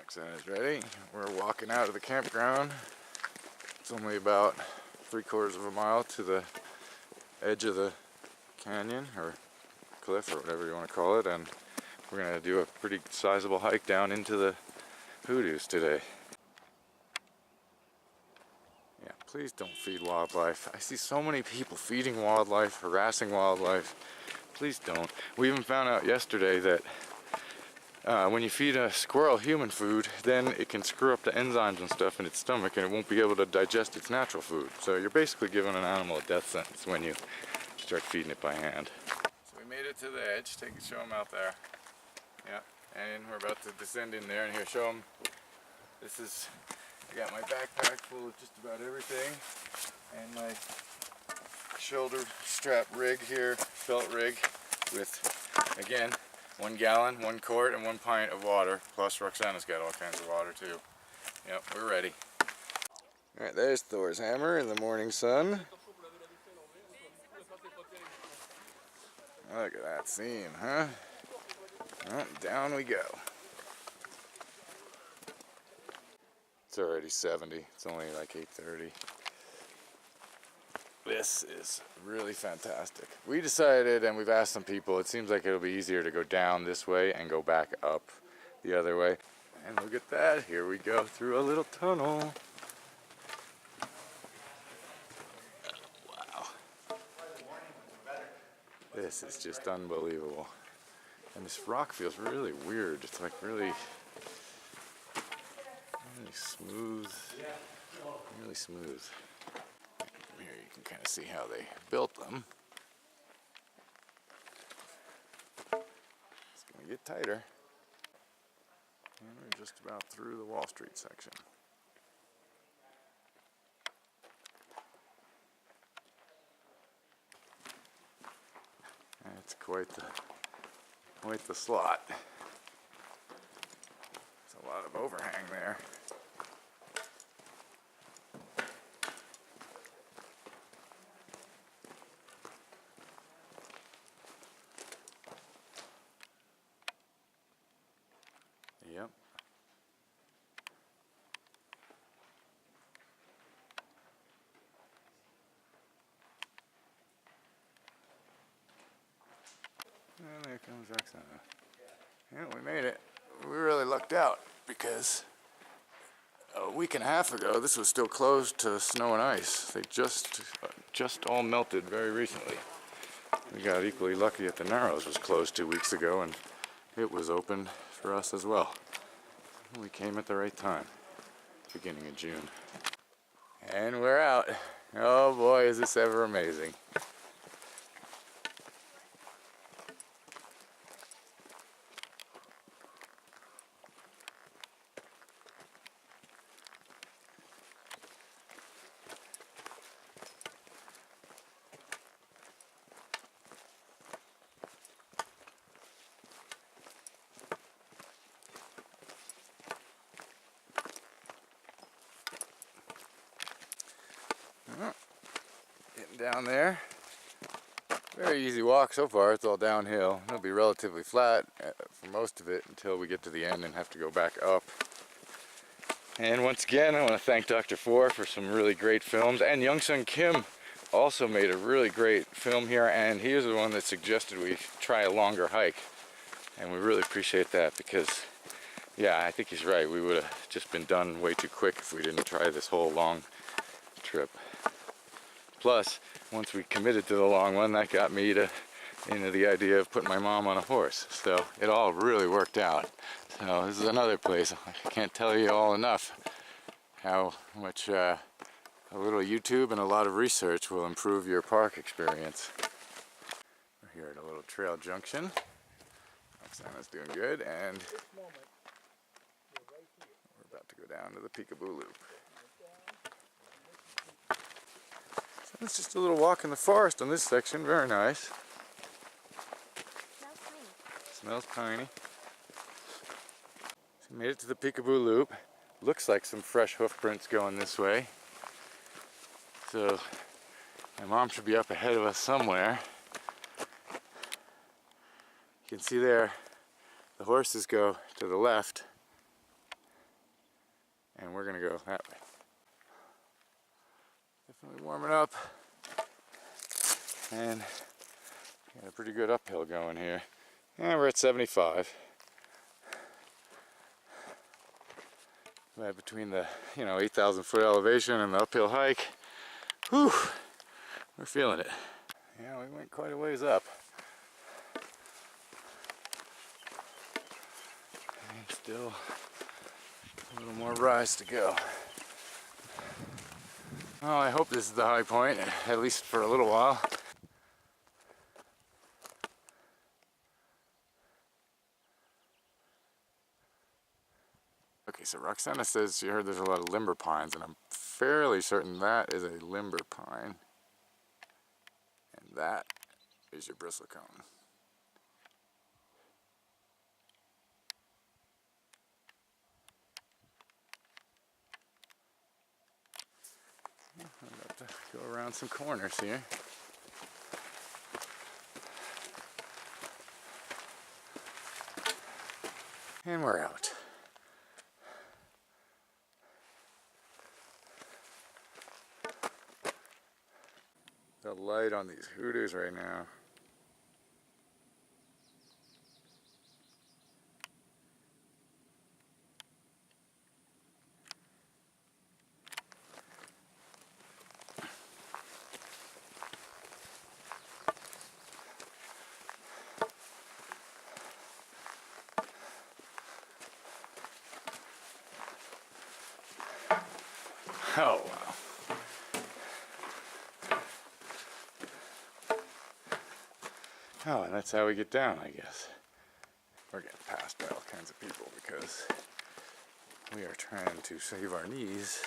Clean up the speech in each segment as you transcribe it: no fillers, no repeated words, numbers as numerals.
Roxanne is ready. We're walking out of the campground. It's only about 3/4 of a mile to the edge of the canyon or cliff or whatever you want to call it, and we're going to do a pretty sizable hike down into the Hoodoos today. Yeah, please don't feed wildlife. I see so many people feeding wildlife, harassing wildlife. Please don't. We even found out yesterday that when you feed a squirrel human food, then it can screw up the enzymes and stuff in its stomach and it won't be able to digest its natural food. So you're basically giving an animal a death sentence when you start feeding it by hand. So we made it to the edge. Show them out there. Yeah, and we're about to descend in there, and here, show them. I got my backpack full of just about everything, and my shoulder strap rig here, felt rig, with, again, 1 gallon, 1 quart, and 1 pint of water, plus Roxana's got all kinds of water too. Yep, we're ready. Alright, there's Thor's hammer in the morning sun. Look at that scene, huh? Well, down we go. It's already 70. It's only like 8:30. This is really fantastic. We decided, and we've asked some people, it seems like it'll be easier to go down this way and go back up the other way. And look at that. Here we go through a little tunnel. Wow. This is just unbelievable. And this rock feels really weird. It's like really smooth. Really smooth. Here you can kind of see how they built them. It's going to get tighter. And we're just about through the Wall Street section. That's quite the slot. There's a lot of overhang there. Yep. And there comes Roxana. Yeah, we made it. We really lucked out because a week and a half ago this was still closed to snow and ice. They just all melted very recently. We got equally lucky that the Narrows was closed 2 weeks ago and it was open for us as well. We came at the right time, beginning of June. And we're out. Oh boy, is this ever amazing. Getting down there. Very easy walk so far. It's all downhill. It'll be relatively flat for most of it until we get to the end and have to go back up. And once again, I want to thank Dr. For some really great films, and Youngsun Kim also made a really great film here, and he was the one that suggested we try a longer hike, and we really appreciate that because, yeah, I think he's right. We would have just been done way too quick if we didn't try this whole long trip. Plus, once we committed to the long one, that got me into the idea of putting my mom on a horse. So it all really worked out. So this is another place. I can't tell you all enough how much a little YouTube and a lot of research will improve your park experience. We're here at a little Trail Junction. Roxana's doing good, and we're about to go down to the Peekaboo Loop. It's just a little walk in the forest on this section. Very nice. Smells tiny. Smells tiny. So we made it to the Peekaboo Loop. Looks like some fresh hoof prints going this way. So my mom should be up ahead of us somewhere. You can see there the horses go to the left. and we're gonna go that way. Definitely warming up, and got a pretty good uphill going here. And we're at 75. Right between the 8,000 foot elevation and the uphill hike. Whew, we're feeling it. Yeah, we went quite a ways up. And still a little more rise to go. Well, I hope this is the high point, at least for a little while. Okay, so Roxana says she heard there's a lot of limber pines, and I'm fairly certain that is a limber pine. And that is your bristlecone. I'm about to go around some corners here. And we're out. The light on these Hoodoos right now. Oh, wow. Oh, and that's how we get down, I guess. We're getting passed by all kinds of people because we are trying to save our knees.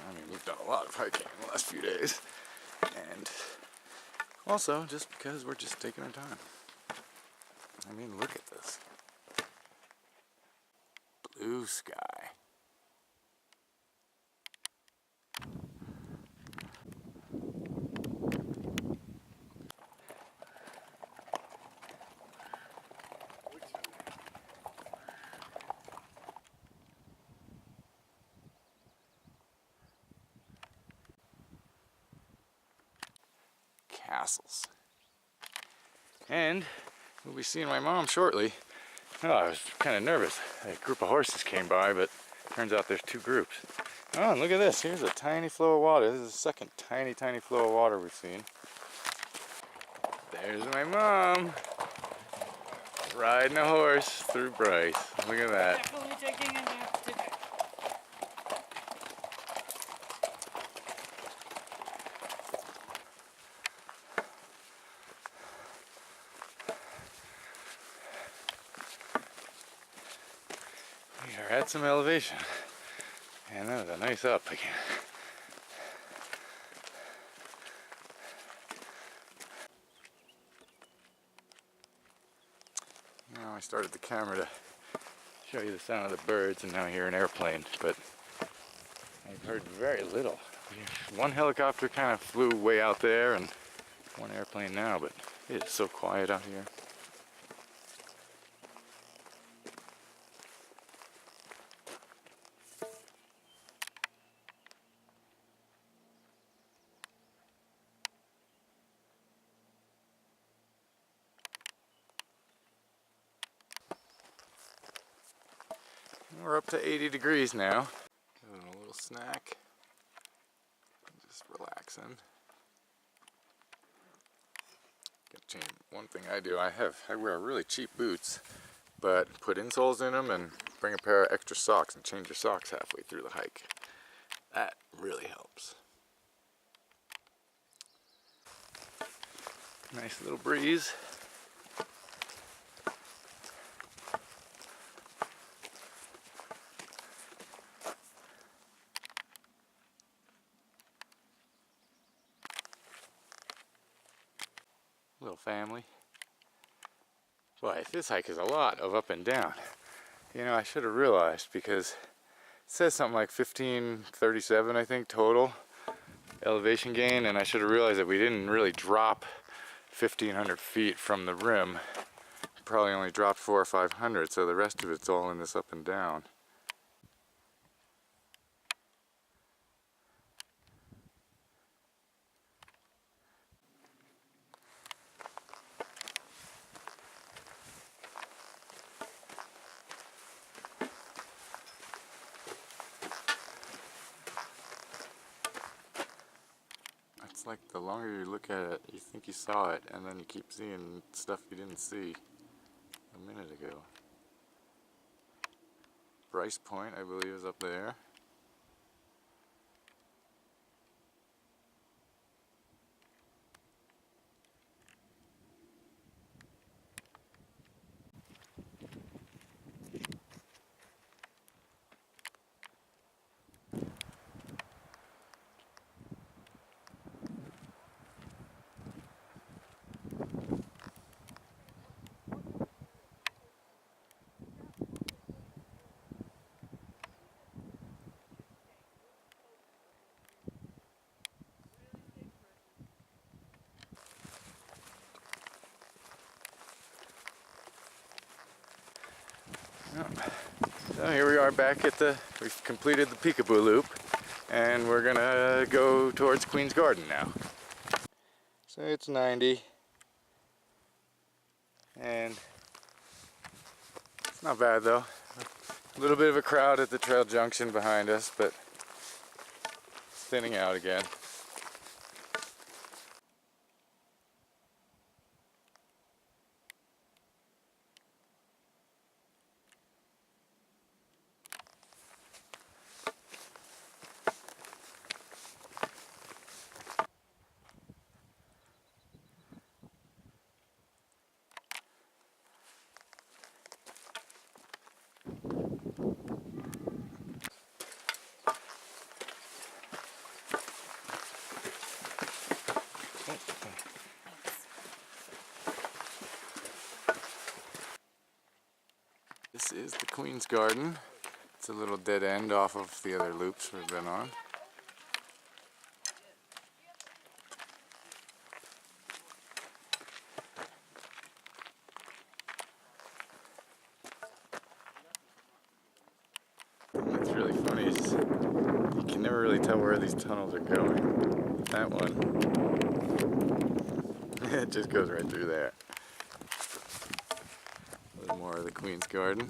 I mean, we've done a lot of hiking in the last few days. And also, just because we're just taking our time. I mean, look at this. Blue sky. Castles. And we'll be seeing my mom shortly. Oh, I was kind of nervous. A group of horses came by, but turns out there's two groups. Oh, and look at this. Here's a tiny flow of water. This is the second tiny flow of water we've seen. There's my mom riding a horse through Bryce. Look at that. Definitely taking a nap today. We are at some elevation, and that was a nice up again. Now I started the camera to show you the sound of the birds, and now I hear an airplane, but I've heard very little. One helicopter kind of flew way out there, and one airplane now, but it is so quiet out here. We're up to 80 degrees now. Having a little snack. Just relaxing. Gonna change one thing I do. I wear really cheap boots, but put insoles in them and bring a pair of extra socks and change your socks halfway through the hike. That really helps. Nice little breeze. Little family. Boy, this hike is a lot of up and down. You know, I should have realized, because it says something like 1537, I think, total elevation gain, and I should have realized that we didn't really drop 1,500 feet from the rim. Probably only dropped 400 or 500, so the rest of it's all in this up and down. like the longer you look at it, you think you saw it, and then you keep seeing stuff you didn't see a minute ago. Bryce Point, I believe, is up there. So here we are back at we've completed the Peekaboo Loop, and we're gonna go towards Queen's Garden now. So it's 90, and it's not bad though. A little bit of a crowd at the Trail Junction behind us, but it's thinning out again. This is the Queen's Garden. It's a little dead end off of the other loops we've been on. What's really funny is you can never really tell where these tunnels are going. That one, it just goes right through there. A little more of the Queen's Garden.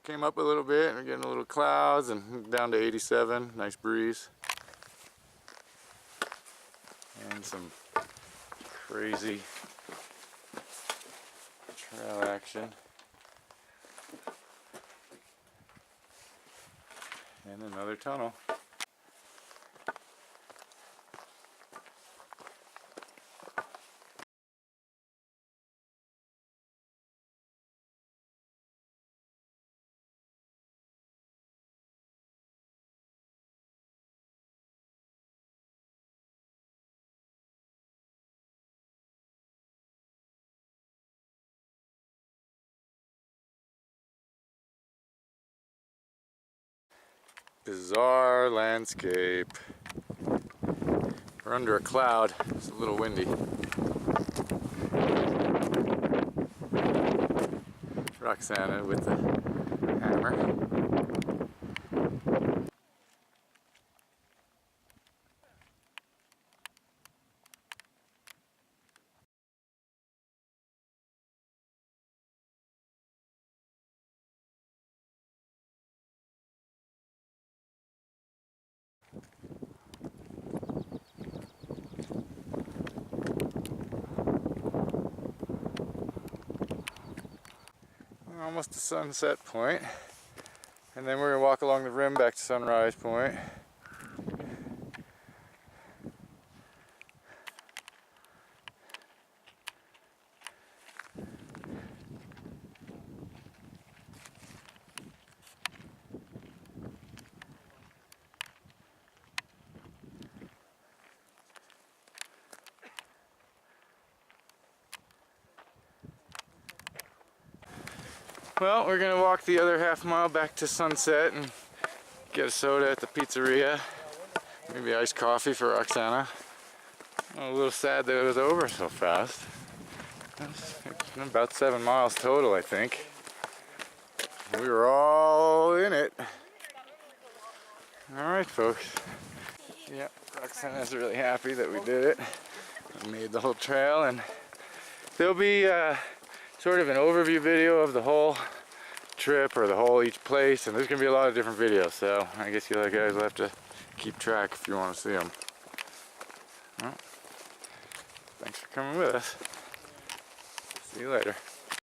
Came up a little bit, we're getting a little clouds and down to 87, nice breeze. And some crazy trail action. And another tunnel. Bizarre landscape. We're under a cloud. It's a little windy. Roxana with the hammer. We're almost to Sunset Point, and then we're going to walk along the rim back to Sunrise Point. Well, we're going to walk the other half mile back to Sunset and get a soda at the pizzeria. Maybe iced coffee for Roxana. I'm a little sad that it was over so fast. It's about 7 miles total, I think. We were all in it. Alright, folks. Yep, Roxana's really happy that we did it. We made the whole trail, and there'll be sort of an overview video of the whole trip, or the whole each place, and there's gonna be a lot of different videos, so I guess you guys will have to keep track if you want to see them. Well, thanks for coming with us. See you later.